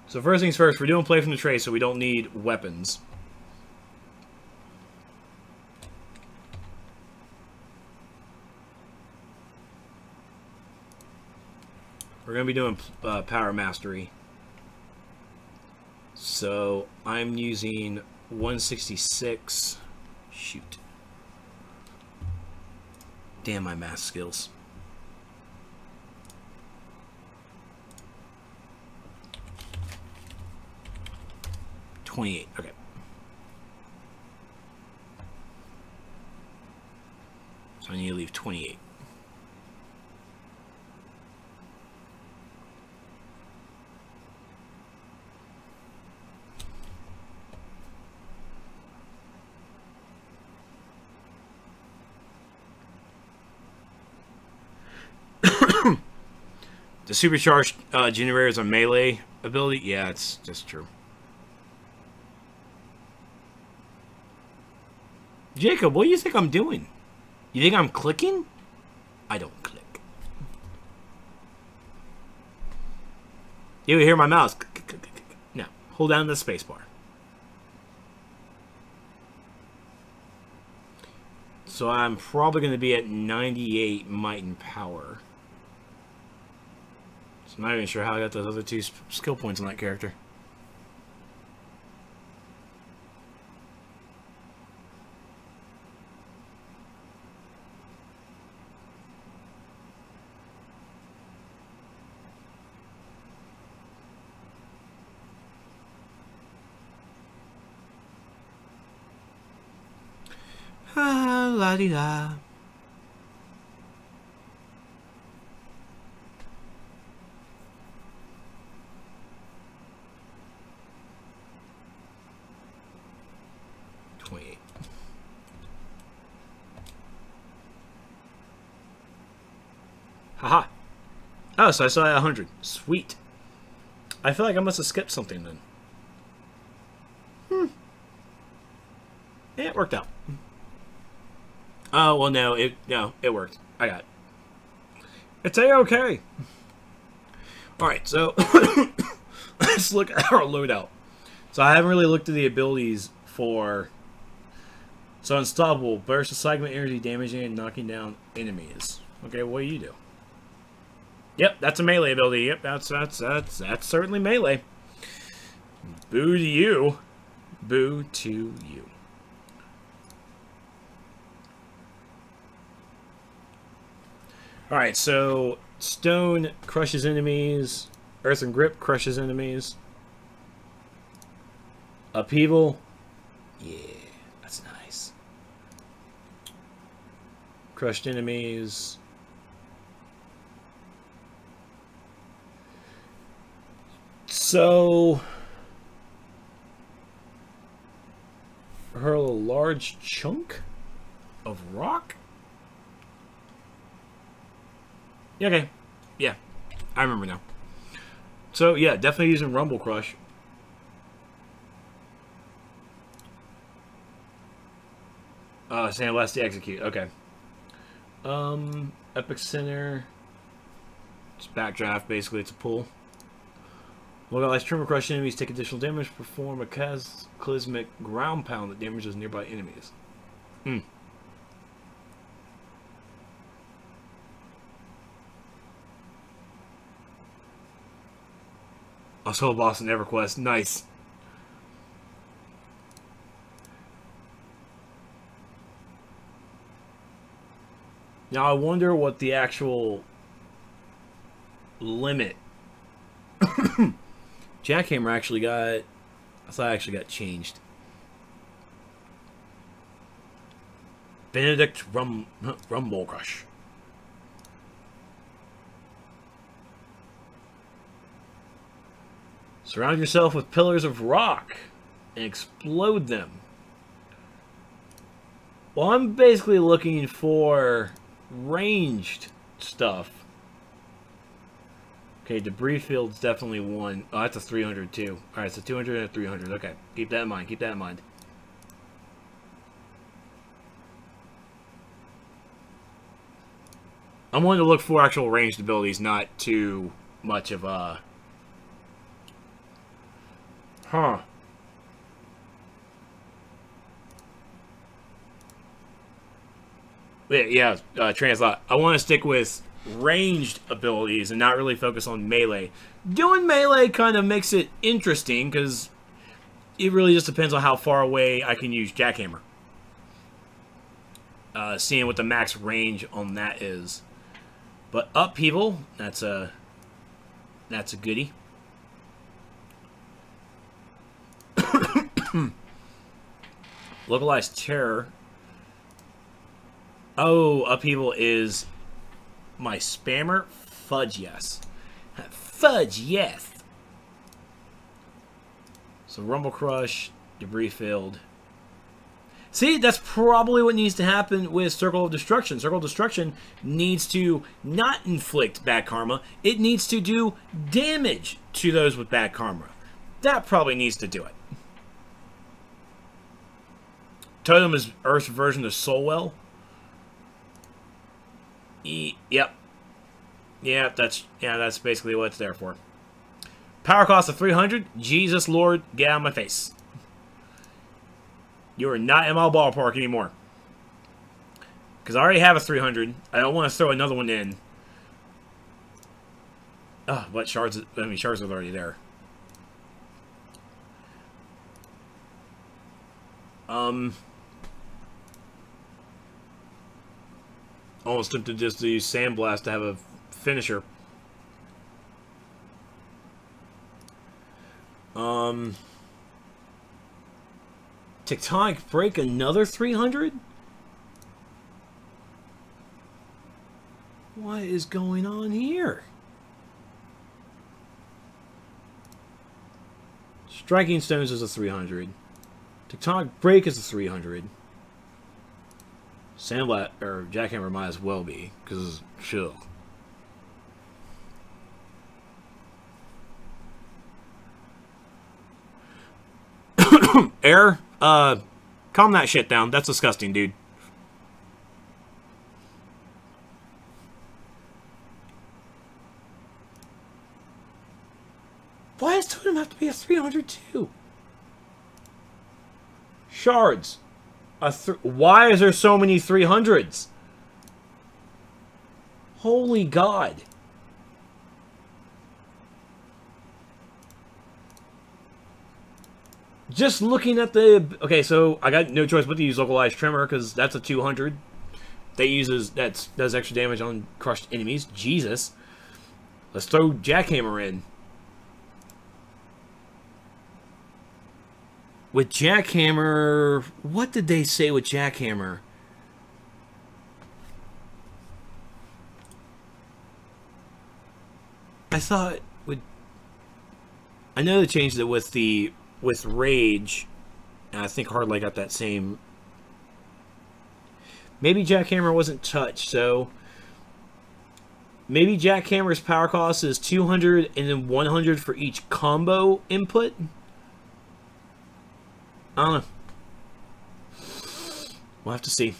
So first things first, we're doing play from the tray, so we don't need weapons. We're going to be doing power mastery. So I'm using 166. Shoot. Damn my math skills. $28. Okay. So I need to leave 28. The supercharged generator is a melee ability. Yeah, it's just true. Jacob, what do you think I'm doing? You think I'm clicking? I don't click. You hear my mouse? No, hold down the space bar. So I'm probably going to be at 98 might and power. So I'm not even sure how I got those other two skill points on that character. Ah, la-di-da. Haha. Oh, so I saw 100. Sweet. I feel like I must have skipped something then. Yeah, it worked out. Oh, well, no, it worked. I got it. It's A-okay. Alright, so let's look at our loadout. So I haven't really looked at the abilities for... So unstoppable, burst of segment energy, damaging and knocking down enemies. Okay, what do you do? Yep, that's a melee ability. Yep, that's certainly melee. Boo to you. Boo to you. Alright, so stone crushes enemies. Earth and grip crushes enemies. Upheaval. Yeah, that's nice. Crushed enemies. So, hurl a large chunk of rock? Yeah, okay. Yeah, I remember now. So, yeah, definitely using Rumblecrush. Sandblast to execute. Okay. Epic Center. It's backdraft, basically. It's a pull. Localized Tremor crush enemies take additional damage. Perform a cataclysmic ground pound that damages nearby enemies. Also a boss in EverQuest. Nice. Now I wonder what the actual limit. Jackhammer actually got... I thought it actually got changed. Benedict Rumblecrush. Surround yourself with pillars of rock and explode them. Well, I'm basically looking for ranged stuff. Okay, debris field's definitely one. Oh, that's a 300 too. Alright, so 200 and a 300. Okay, keep that in mind. Keep that in mind. I'm wanting to look for actual ranged abilities, not too much of a... Huh. Yeah, Translot. I want to stick with ranged abilities and not really focus on melee. Doing melee kind of makes it interesting because it really just depends on how far away I can use Jackhammer. Seeing what the max range on that is. But Upheaval, that's a goodie. Localized Terror. Oh, Upheaval is my spammer? Fudge yes. Fudge yes! So Rumblecrush, Debris Field. See, that's probably what needs to happen with Circle of Destruction. Circle of Destruction needs to not inflict bad karma. It needs to do damage to those with bad karma. That probably needs to do it. Totem is Earth's version of Soulwell. Yep. Yeah, that's basically what it's there for. Power cost of 300. Jesus Lord, get out of my face. You are not in my ballpark anymore. Because I already have a 300. I don't want to throw another one in. But shards are already there. Almost tempted just to use Sandblast to have a finisher. Tectonic break another 300? What is going on here? Striking Stones is a 300. Tectonic break is a 300. Sandblast or Jackhammer might as well be, because chill. Air, calm that shit down. That's disgusting, dude. Why does Totem have to be a 300 too? Shards. Why is there so many 300s? Holy God. Just looking at the... Okay, so I got no choice but to use Localized Tremor because that's a 200. That does extra damage on crushed enemies. Jesus. Let's throw Jackhammer in. With Jackhammer... What did they say with Jackhammer? I thought... I know they changed it with Rage, and I think Hardlight got that same. Maybe Jackhammer wasn't touched, so maybe Jackhammer's power cost is 200 and then 100 for each combo input. I don't know. We'll have to see.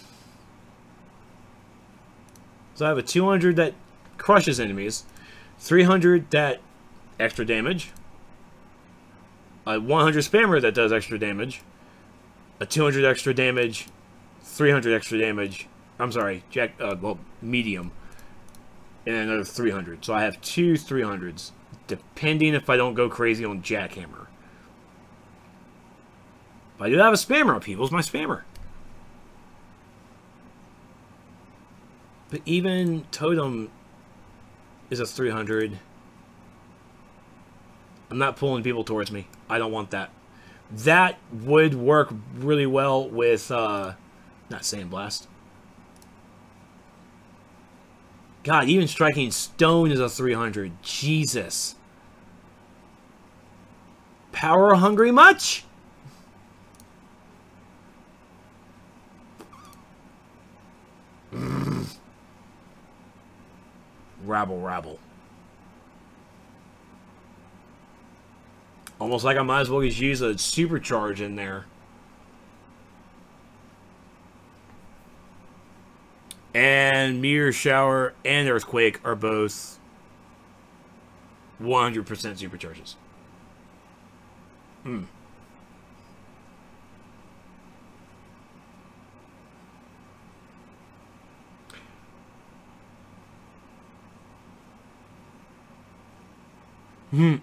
So I have a 200 that crushes enemies, 300 that extra damage, a 100 spammer that does extra damage, a 200 extra damage, 300 extra damage. I'm sorry, medium, and another 300. So I have two 300s, depending if I don't go crazy on Jackhammer. But I do have a spammer up. People's my spammer. But even Totem is a 300. I'm not pulling people towards me. I don't want that. That would work really well with, not Sandblast. God, even Striking Stone is a 300. Jesus. Power hungry much? Rabble, rabble. Almost like I might as well just use a supercharge in there. And Meteor Shower and Earthquake are both 100% supercharges. Hmm. Hmm.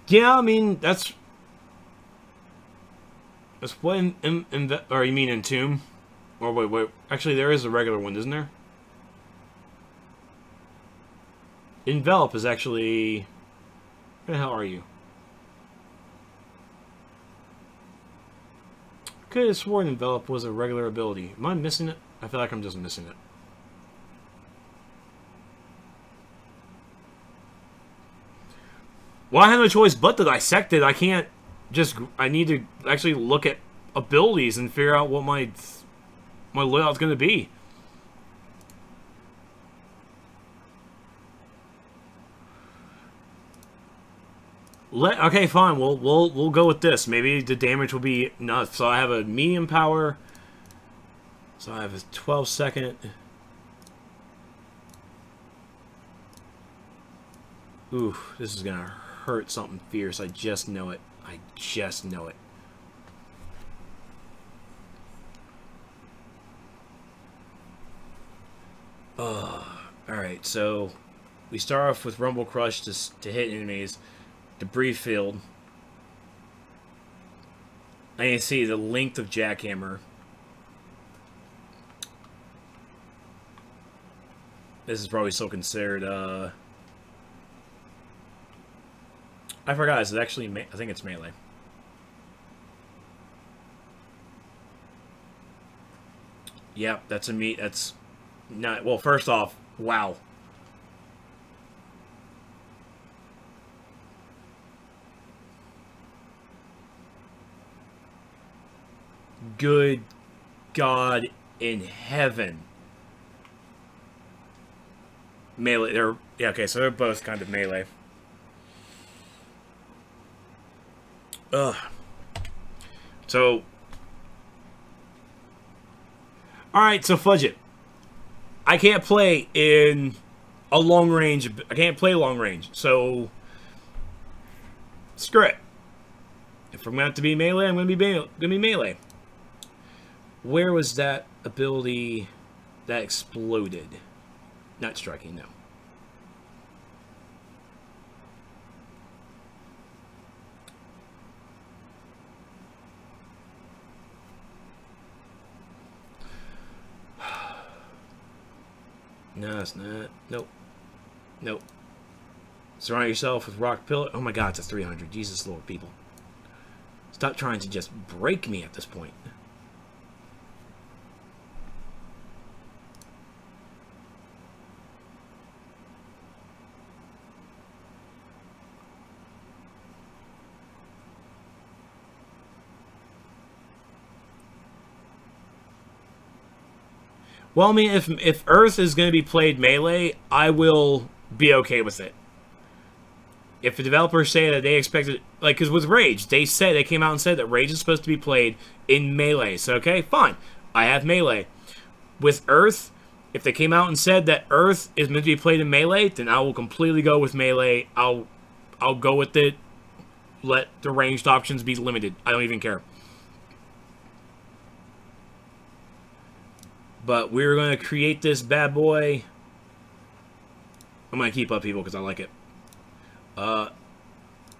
Yeah, I mean, that's what or you mean Entomb? Or wait. Actually, there is a regular one, isn't there? Envelop is actually... Where the hell are you? I could have sworn Envelop was a regular ability. Am I missing it? I feel like I'm just missing it. Well, I have no choice but to dissect it. I can't just... I need to actually look at abilities and figure out what my loadout's going to be. Okay, fine. We'll go with this. Maybe the damage will be nuts. So I have a medium power. So I have a 12-second. Ooh, this is gonna hurt something fierce. I just know it. I just know it. Alright, so we start off with Rumblecrush to hit enemies. Debris field. I can see the length of Jackhammer. This is probably still considered, I forgot, is it actually, I think it's melee. Yep, that's a meat, that's not, well, first off, wow. Good God in heaven. Melee, yeah, okay, so they're both kind of melee. Ugh. So, alright, so fudge it. I can't play in a long range, I can't play long range, so screw it. If I'm going to have to be melee, I'm going to be melee. Where was that ability that exploded? Not striking, no. No, it's not. Nope. Nope. Surround yourself with rock pillar. Oh my god, it's a 300. Jesus Lord, people. Stop trying to just break me at this point. Well, I mean, if Earth is going to be played melee, I will be okay with it. If the developers say that they expected, like, because with Rage, they came out and said that Rage is supposed to be played in melee. So, okay, fine. I have melee. With Earth, if they came out and said that Earth is meant to be played in melee, then I will completely go with melee. I'll go with it. Let the ranged options be limited. I don't even care. But we're going to create this bad boy. I'm going to keep Upheaval because I like it.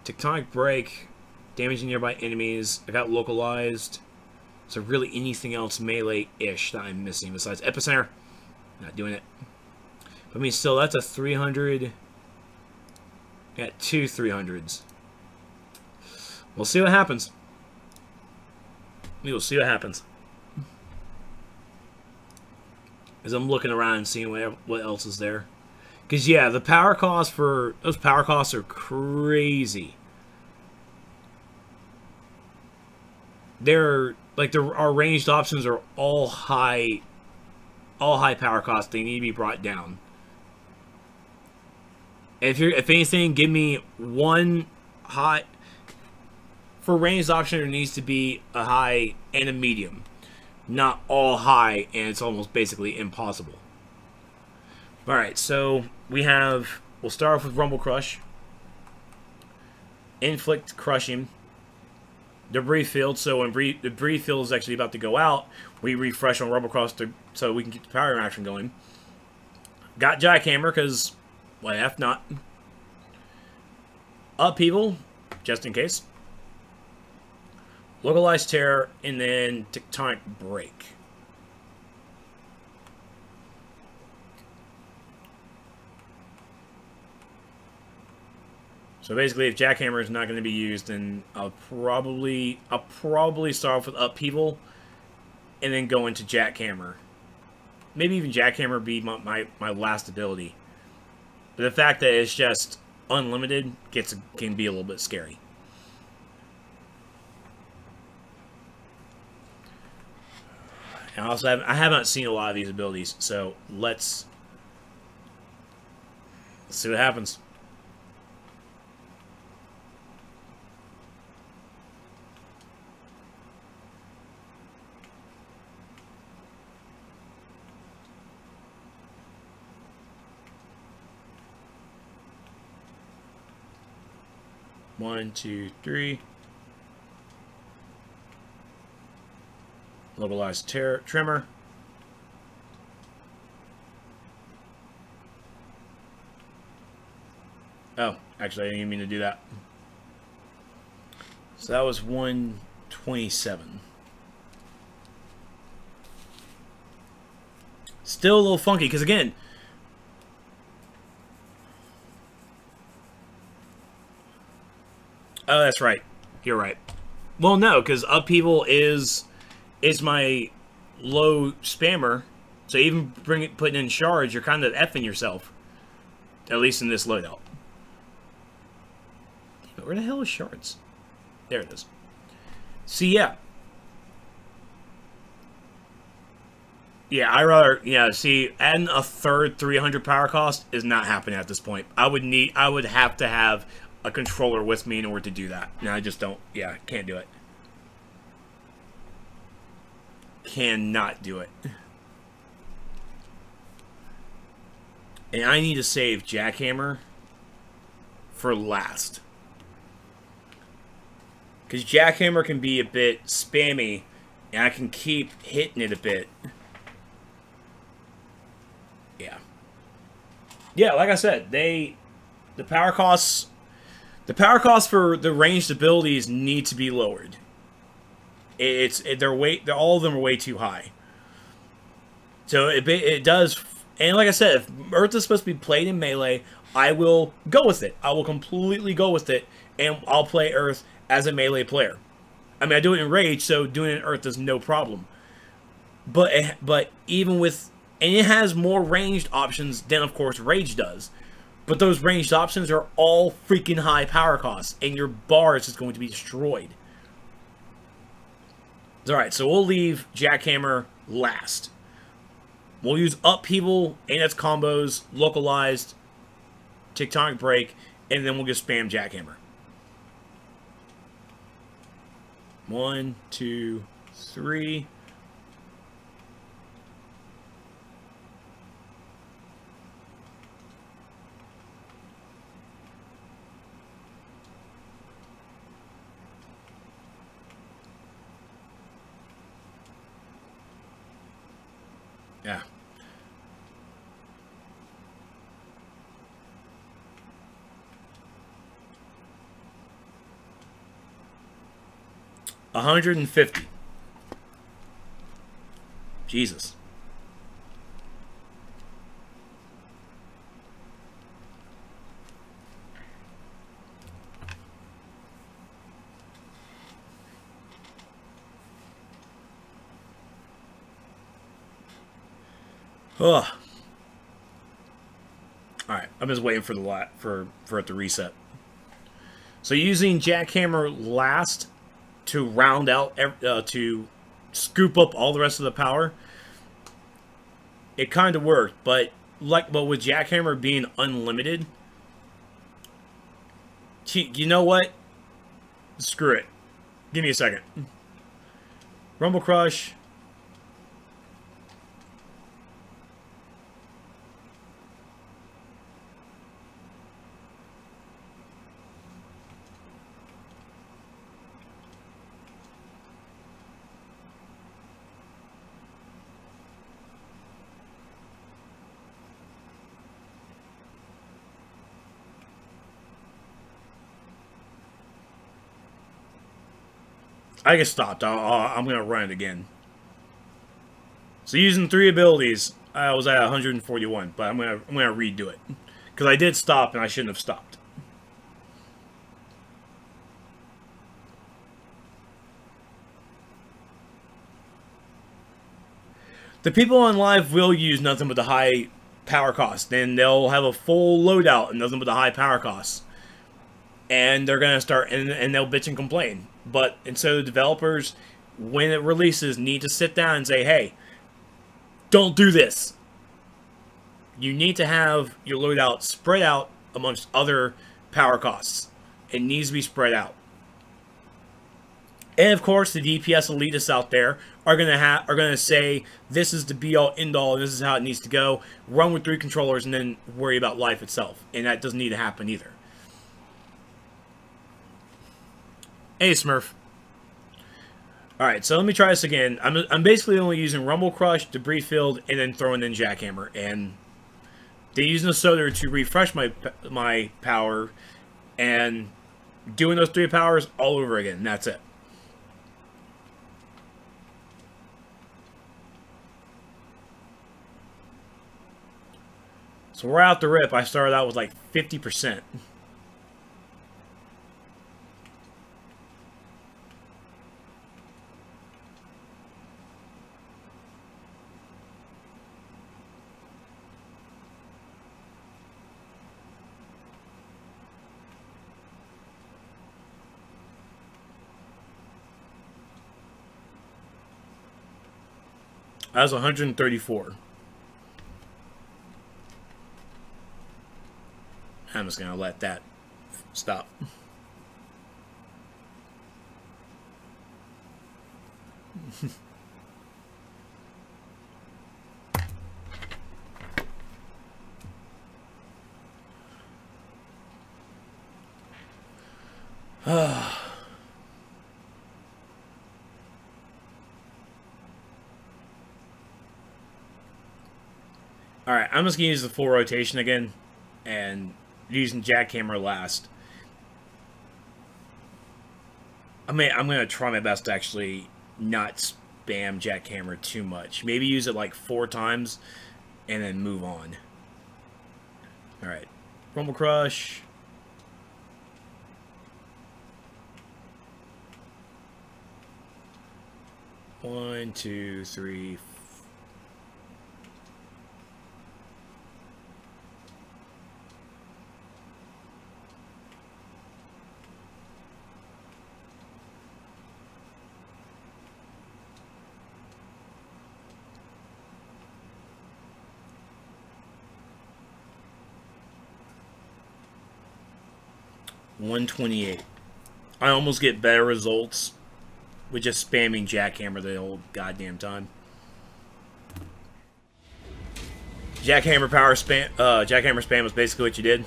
Tectonic break. Damaging nearby enemies. I got Localized. So really anything else melee-ish that I'm missing besides Epicenter. Not doing it. But I mean, still, that's a 300. I got two 300s. We'll see what happens. We will see what happens. As I'm looking around and seeing what else is there. Because, yeah, the power costs for... Those power costs are crazy. They're... Like, our ranged options are all high... All high power costs. They need to be brought down. And if anything, give me one high... For ranged option, there needs to be a high and a medium. Not all high, and it's almost basically impossible. Alright, so we have we'll start off with Rumblecrush. Inflict Crushing. Debris Field, so when Debris Field is actually about to go out, we refresh on Rumblecrush so we can get the power interaction going. Got Jackhammer, because, what if not? Upheaval, just in case. Localized Terror, and then Tectonic Break. So basically, if Jackhammer is not going to be used, then I'll probably start off with Upheaval, and then go into Jackhammer. Maybe even Jackhammer be my last ability. But the fact that it's just unlimited can be a little bit scary. And also, I haven't seen a lot of these abilities, so let's see what happens. One, two, three. Localized Tremor. Oh, actually, I didn't even mean to do that. So that was 127. Still a little funky, because again, oh, that's right. You're right. Well, no, because Upheaval is my low spammer. So even putting in shards, you're kind of effing yourself. At least in this loadout. Where the hell is shards? There it is. See, yeah. Yeah, see, adding a third 300 power cost is not happening at this point. I would have to have a controller with me in order to do that. And I just don't, can't do it. Cannot do it. And I need to save Jackhammer for last. Because Jackhammer can be a bit spammy, and I can keep hitting it a bit. Yeah. Yeah, like I said, the power costs for the ranged abilities need to be lowered. All of them are way too high. So it does, and like I said, if Earth is supposed to be played in melee, I will go with it. I will completely go with it, and I'll play Earth as a melee player. I mean, I do it in Rage, so doing it in Earth is no problem. But even with, and it has more ranged options than, of course, Rage does. But those ranged options are all freaking high power costs, and your bar is just going to be destroyed. Alright, so we'll leave Jackhammer last. We'll use Upheaval and its combos, Localized, Tectonic Break, and then we'll just spam Jackhammer. 1, 2, 3. Yeah. $150. Jesus. Ugh. Alright, I'm just waiting for for it to reset. So using Jackhammer last to round out, to scoop up all the rest of the power, it kind of worked, but with Jackhammer being unlimited, you know what? Screw it. Give me a second. Rumblecrush. I get stopped. I'm going to run it again. So using 3 abilities, I was at 141, but I'm gonna redo it. Because I did stop and I shouldn't have stopped. The people on live will use nothing but the high power cost. Then they'll have a full loadout and nothing but the high power costs. And they're gonna start and they'll bitch and complain. And so the developers, when it releases, need to sit down and say, hey, don't do this. You need to have your loadout spread out amongst other power costs. It needs to be spread out. And of course, the DPS elitists out there are gonna say this is the be all end all, and this is how it needs to go. Run with 3 controllers and then worry about life itself, and that doesn't need to happen either. Hey, Smurf. Alright, so let me try this again. I'm basically only using Rumblecrush, Debris Field, and then throwing in Jackhammer. And they're using a soda to refresh my power, and doing those 3 powers all over again, and that's it. So right out the rip, I started out with like 50%. I was 134. I'm just going to let that stop. Alright, I'm just going to use the full rotation again, and using Jackhammer last. I'm going to try my best to actually not spam Jackhammer too much. Maybe use it like 4 times, and then move on. Alright, Rumblecrush. One, two, three, 128. I almost get better results with just spamming Jackhammer the whole goddamn time. Jackhammer spam was basically what you did.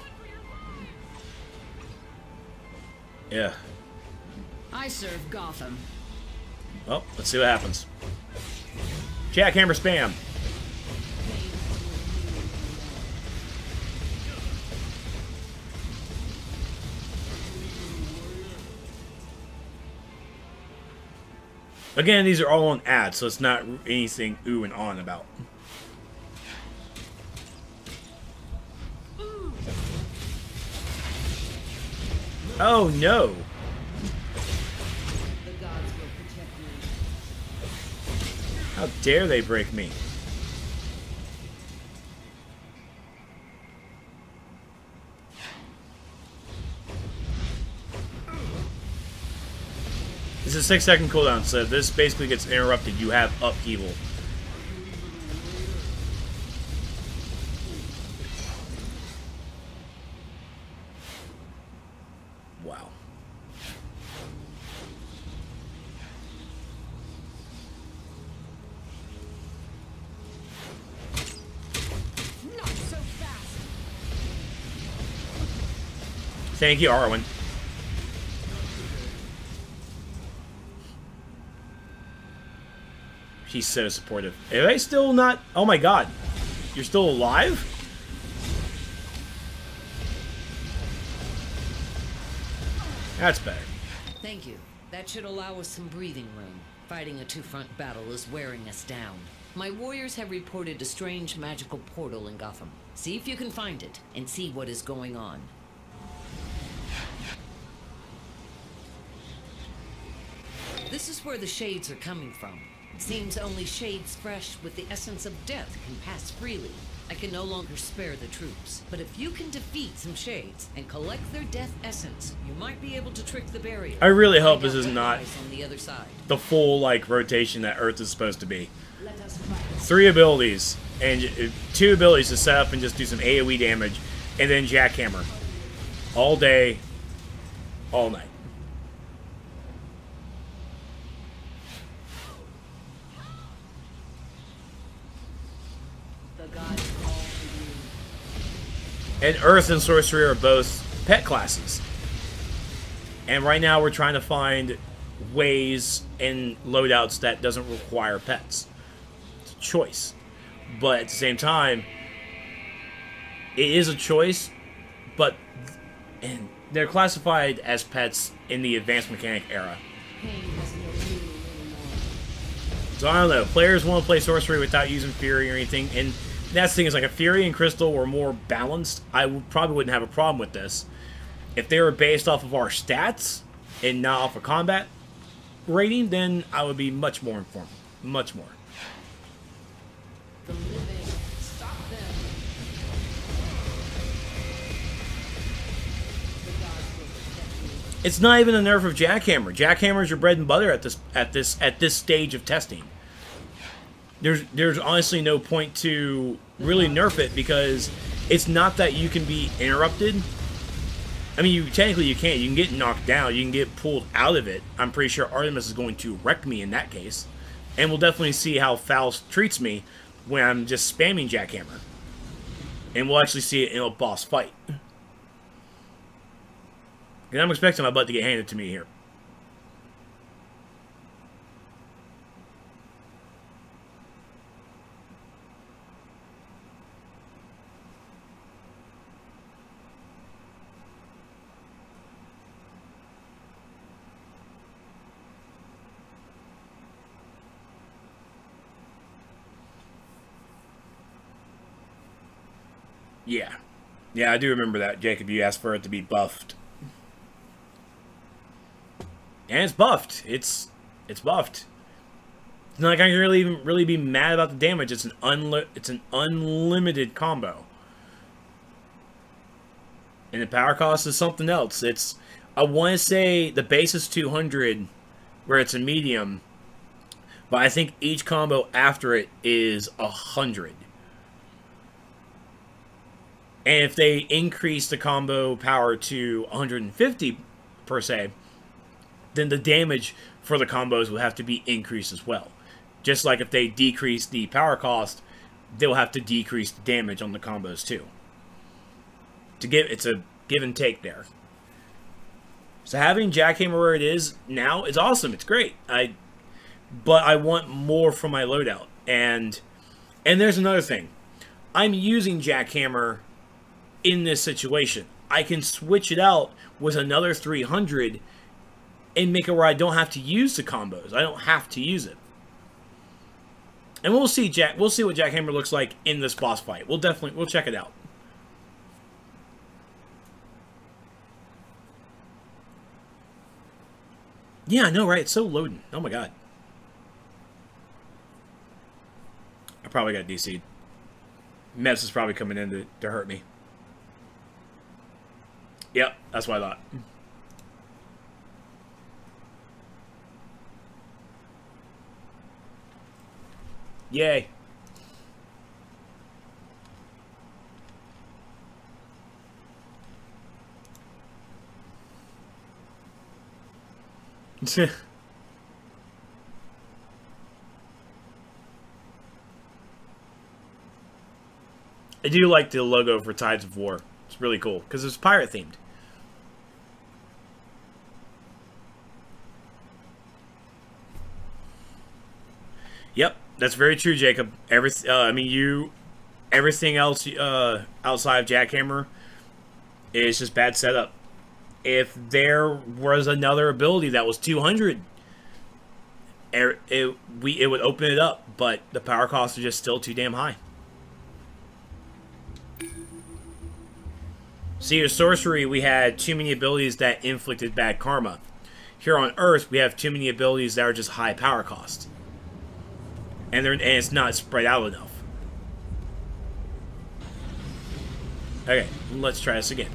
Yeah. I serve Gotham. Well, let's see what happens. Jackhammer spam. Again, these are all on ads, so it's not anything ooh and on about. Oh no! How dare they break me? It's a 6-second cooldown, so if this basically gets interrupted, you have Upheaval. Wow. Not so fast. Thank you, Arwen. He's so supportive. Are they still not... Oh my god. You're still alive? That's better. Thank you. That should allow us some breathing room. Fighting a two-front battle is wearing us down. My warriors have reported a strange magical portal in Gotham. See if you can find it, and see what is going on. This is where the shades are coming from. It seems only shades fresh with the essence of death can pass freely. I can no longer spare the troops. But if you can defeat some shades and collect their death essence, you might be able to trick the barrier. I really hope this is not on the other side. the full, like, rotation that Earth is supposed to be. 3 abilities, and 2 abilities to set up and just do some AoE damage, and then Jackhammer. All day, all night. And Earth and Sorcery are both pet classes. And right now we're trying to find ways in loadouts that doesn't require pets. It's a choice. But at the same time, it is a choice, but and they're classified as pets in the advanced mechanic era. So I don't know. Players want to play Sorcery without using Fury or anything, and that's the thing is, like, if Fury and Crystal were more balanced, probably wouldn't have a problem with this. If they were based off of our stats and not off of combat rating, then I would be much more informed. Much more. The living, stop them. The gods will protect me. It's not even a nerf of Jackhammer. Jackhammer is your bread and butter at this stage of testing. There's honestly no point to really nerf it, because it's not that you can be interrupted. I mean, technically you can. You can get knocked down. You can get pulled out of it. I'm pretty sure Artemis is going to wreck me in that case. And we'll definitely see how Faust treats me when I'm just spamming Jackhammer. And we'll actually see it in a boss fight. And I'm expecting my butt to get handed to me here. Yeah. Yeah, I do remember that, Jacob. You asked for it to be buffed. And it's buffed. It's buffed. It's not like I can really be mad about the damage. It's an unlimited combo. And the power cost is something else. I want to say the base is 200, where it's a medium, but I think each combo after it is 100. And if they increase the combo power to 150 per se, then the damage for the combos will have to be increased as well. Just like if they decrease the power cost, they'll have to decrease the damage on the combos too. It's a give and take there. So having Jackhammer where it is now is awesome. It's great. But I want more from my loadout. And there's another thing. I'm using Jackhammer in this situation. I can switch it out with another 300 and make it where I don't have to use the combos. I don't have to use it. And we'll see what Jackhammer looks like in this boss fight. We'll check it out. Yeah, I know, right? It's so loading. Oh my god. I probably got DC'd. Mess is probably coming in to hurt me. Yep, that's what I thought. Yay. I do like the logo for Tides of War. It's really cool because it's pirate themed. Yep, that's very true, Jacob. Everything else outside of Jackhammer is just bad setup. if there was another ability that was 200, it would open it up, but the power costs are just still too damn high. See, with sorcery, we had too many abilities that inflicted bad karma. Here on Earth, we have too many abilities that are just high power cost. And it's not spread out enough. Okay, let's try this again.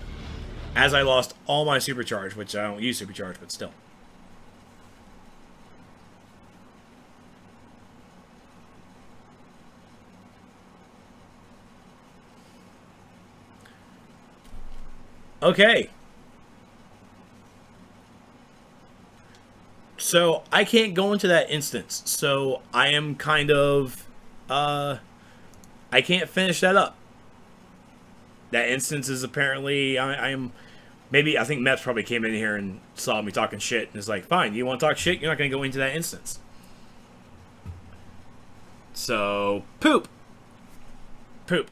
As I lost all my supercharge, which I don't use supercharge, but still. Okay. So, I can't go into that instance. So, I am kind of... I can't finish that up. That instance is apparently... I think Mets probably came in here and saw me talking shit. And is like, fine, you want to talk shit? You're not going to go into that instance. So, poop. Poop.